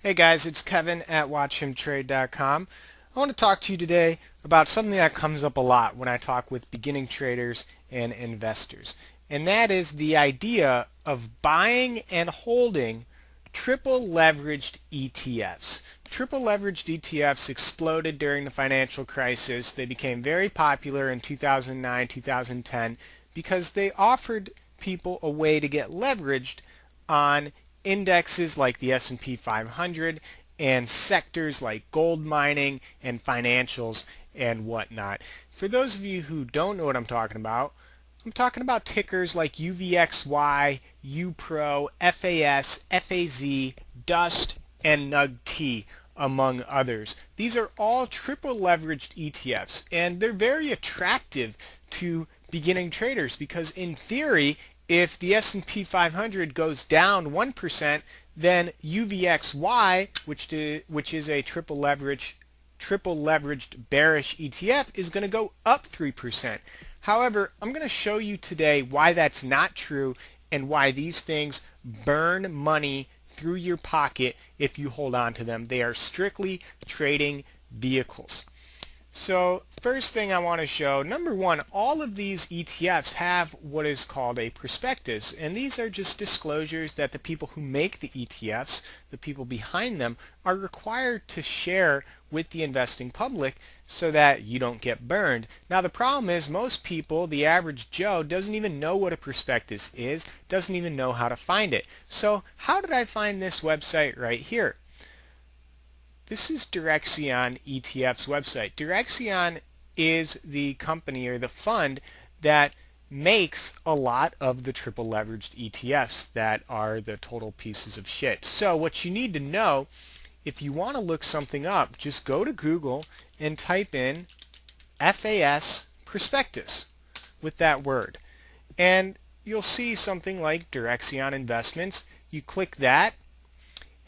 Hey guys, it's Kevin at WatchHimTrade.com. I want to talk to you today about something that comes up a lot when I talk with beginning traders and investors. And that is the idea of buying and holding triple leveraged ETFs. Triple leveraged ETFs exploded during the financial crisis. They became very popular in 2009, 2010 because they offered people a way to get leveraged on indexes like the S&P 500 and sectors like gold mining and financials and whatnot. For those of you who don't know what I'm talking about tickers like UVXY, UPRO, FAS, FAZ, DUST, and NUGT, among others. These are all triple leveraged ETFs, and they're very attractive to beginning traders because in theory, if the S&P 500 goes down 1%, then UVXY, which is a triple leveraged bearish ETF, is going to go up 3%. However, I'm going to show you today why that's not true and why these things burn money through your pocket if you hold on to them. They are strictly trading vehicles. So first thing I want to show, number one, all of these ETFs have what is called a prospectus, and these are just disclosures that the people who make the ETFs, the people behind them, are required to share with the investing public so that you don't get burned. Now the problem is most people, the average Joe, doesn't even know what a prospectus is, doesn't even know how to find it. So how did I find this website right here? This is Direxion ETF's website. Direxion is the company or the fund that makes a lot of the triple leveraged ETFs that are the total pieces of shit. So what you need to know, if you want to look something up, just go to Google and type in FAS prospectus with that word. And you'll see something like Direxion Investments. You click that,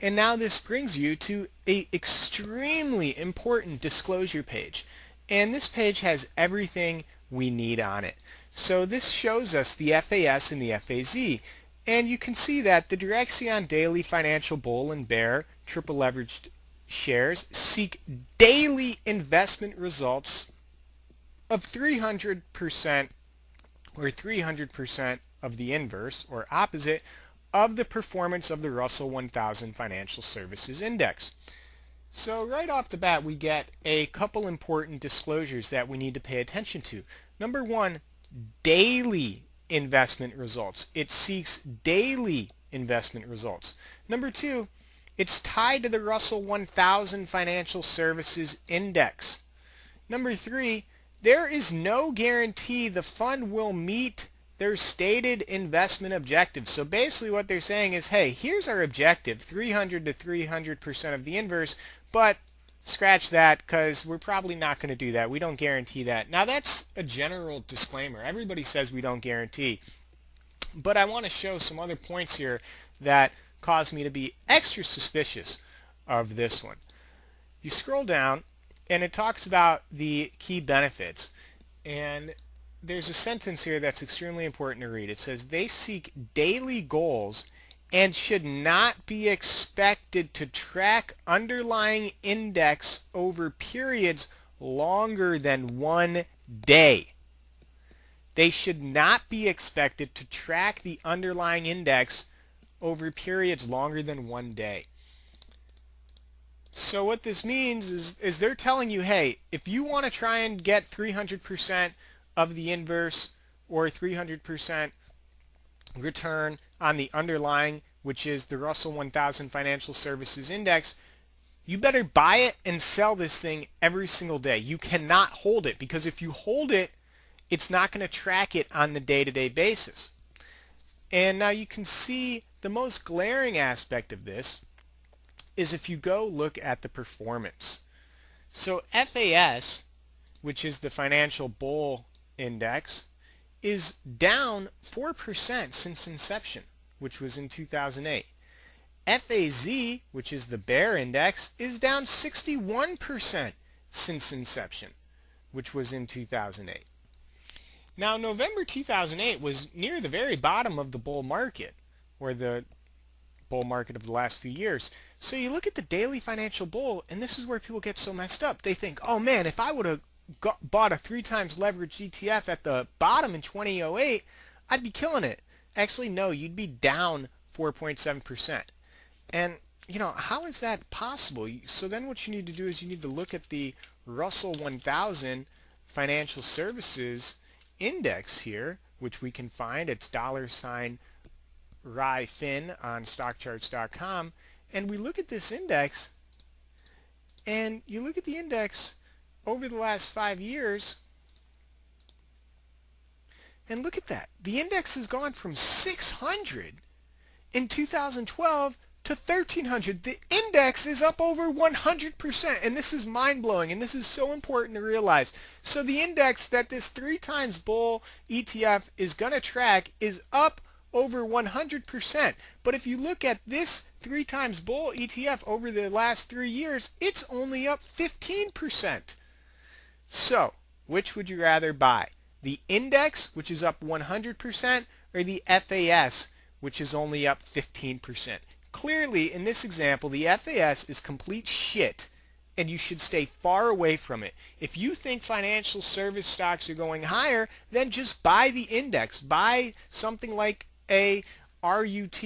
and now this brings you to an extremely important disclosure page. And this page has everything we need on it. So this shows us the FAS and the FAZ. And you can see that the Direxion Daily Financial Bull and Bear triple leveraged shares seek daily investment results of 300% or 300% of the inverse or opposite of the performance of the Russell 1000 Financial Services Index. So right off the bat we get a couple important disclosures that we need to pay attention to. Number one, daily investment results. It seeks daily investment results. Number two, it's tied to the Russell 1000 Financial Services Index. Number three, there is no guarantee the fund will meet their stated investment objectives. So basically what they're saying is, hey, here's our objective, 300 to 300% of the inverse, but scratch that because we're probably not going to do that. We don't guarantee that. Now that's a general disclaimer. Everybody says we don't guarantee. But I want to show some other points here that cause me to be extra suspicious of this one. You scroll down and it talks about the key benefits. And there's a sentence here that's extremely important to read. It says they seek daily goals and should not be expected to track underlying index over periods longer than 1 day. They should not be expected to track the underlying index over periods longer than 1 day. So what this means is they're telling you, hey, if you want to try and get 300% of the inverse or 300% return on the underlying, which is the Russell 1000 Financial Services Index, you better buy it and sell this thing every single day. You cannot hold it because if you hold it, it's not going to track it on the day-to-day basis. And now you can see the most glaring aspect of this is if you go look at the performance. So FAS, which is the Financial Bull Index, is down 4% since inception, which was in 2008. FAZ, which is the Bear Index, is down 61% since inception, which was in 2008. Now, November 2008 was near the very bottom of the bull market, or the bull market of the last few years. So you look at the daily financial bull, and this is where people get so messed up. They think, oh man, if I would have bought a 3 times leveraged ETF at the bottom in 2008, I'd be killing it. Actually, no, you'd be down 4.7%. And how is that possible? So then what you need to do is you need to look at the Russell 1000 financial services index here, which we can find. It's $RIFIN on stockcharts.com. And we look at this index, and you look at the index over the last 5 years, and look at that. The index has gone from 600 in 2012 to 1300. The index is up over 100%, and this is mind-blowing, and this is so important to realize. So the index that this 3 times bull ETF is going to track is up over 100%. But if you look at this 3 times bull ETF over the last 3 years, it's only up 15%. So, which would you rather buy? The index, which is up 100%, or the FAS, which is only up 15%? Clearly, in this example, the FAS is complete shit, and you should stay far away from it. If you think financial service stocks are going higher, then just buy the index. Buy something like a RUT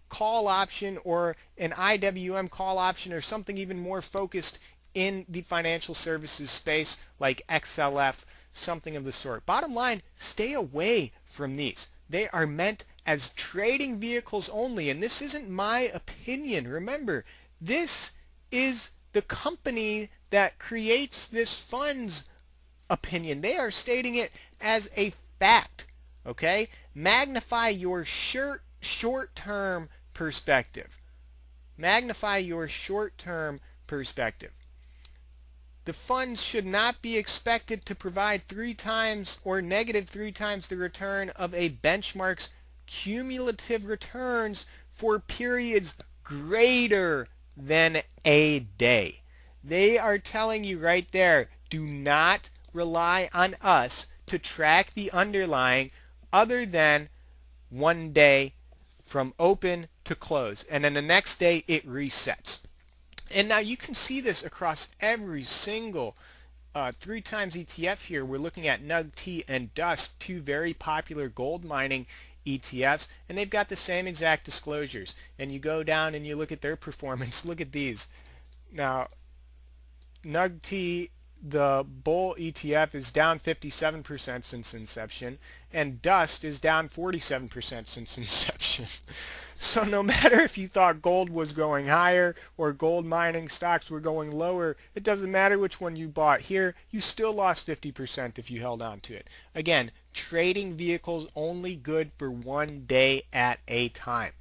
call option or an IWM call option, or something even more focused in the financial services space like XLF, something of the sort. Bottom line, stay away from these. They are meant as trading vehicles only, and this isn't my opinion. Remember, this is the company that creates this fund's opinion. They are stating it as a fact. Okay? Magnify your short-term perspective. Magnify your short-term perspective. The funds should not be expected to provide 3 times or negative 3 times the return of a benchmark's cumulative returns for periods greater than a day. They are telling you right there, do not rely on us to track the underlying other than 1 day from open to close, and then the next day it resets. And now you can see this across every single 3 times ETF here. We're looking at NUGT and DUST, 2 very popular gold mining ETFs, and they've got the same exact disclosures. And you go down and you look at their performance. Look at these. Now, NUGT, the bull ETF, is down 57% since inception, and DUST is down 47% since inception. So no matter if you thought gold was going higher or gold mining stocks were going lower, it doesn't matter which one you bought here, you still lost 50% if you held on to it. Again, trading vehicles only good for 1 day at a time.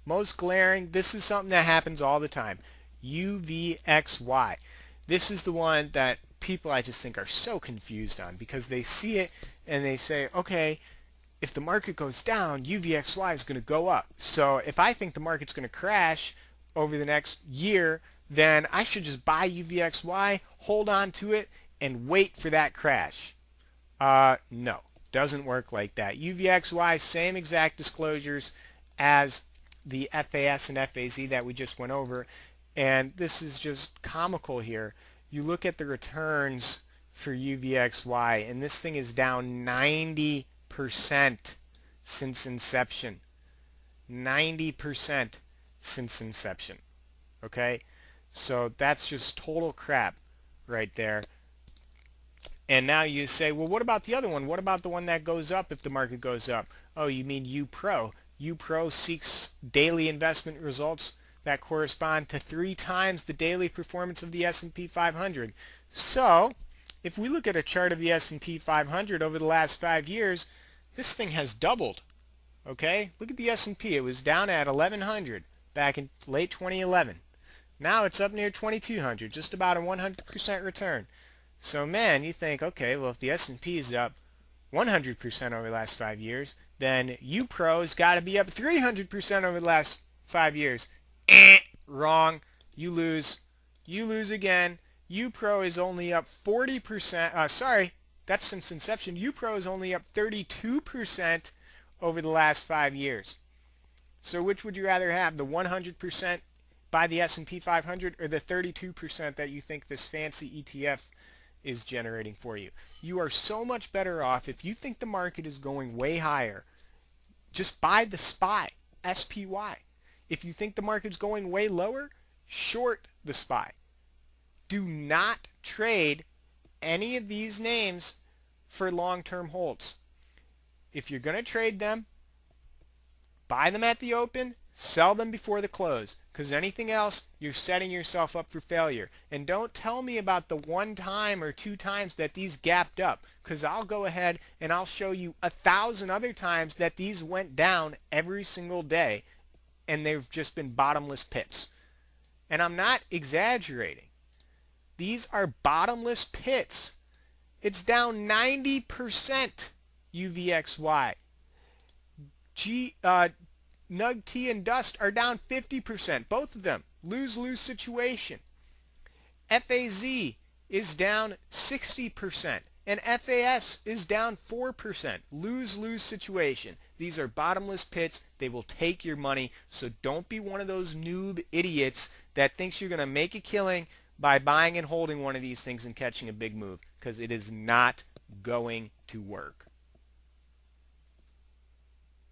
Most glaring, this is something that happens all the time. UVXY. This is the one that people, I just think, are so confused on, because they see it and they say, okay, if the market goes down, UVXY is going to go up. So if I think the market's going to crash over the next year, then I should just buy UVXY, hold on to it, and wait for that crash. No, doesn't work like that. UVXY, same exact disclosures as the FAS and FAZ that we just went over. And this is just comical here. You look at the returns for UVXY, and this thing is down 90% since inception. 90% since inception. Okay? So that's just total crap right there. And now you say, well, what about the other one? What about the one that goes up if the market goes up? Oh, you mean UPRO. UPRO seeks daily investment results that correspond to 3 times the daily performance of the S&P 500. So, if we look at a chart of the S&P 500 over the last 5 years, this thing has doubled. Okay? Look at the S&P. It was down at 1100 back in late 2011. Now it's up near 2200, just about a 100% return. So man, you think, okay, well, if the S&P is up 100% over the last 5 years, then UPRO's got to be up 300% over the last 5 years. Wrong. You lose. You lose again. UPRO is only up 40%. Sorry, that's since inception. UPRO is only up 32% over the last 5 years. So which would you rather have, the 100% by the S&P 500 or the 32% that you think this fancy ETF is generating for you? You are so much better off if you think the market is going way higher. Just buy the SPY, SPY. If you think the market's going way lower, short the SPY. Do not trade any of these names for long-term holds. If you're going to trade them, buy them at the open, sell them before the close, because anything else, you're setting yourself up for failure. And don't tell me about the one time or two times that these gapped up, because I'll go ahead and I'll show you 1,000 other times that these went down every single day, and they've just been bottomless pits. And I'm not exaggerating. These are bottomless pits. It's down 90%, UVXY. NUG and Dust are down 50%. Both of them. Lose-lose situation. FAZ is down 60%. And FAS is down 4%. Lose-lose situation. These are bottomless pits. They will take your money. So don't be one of those noob idiots that thinks you're going to make a killing by buying and holding one of these things and catching a big move, because it is not going to work.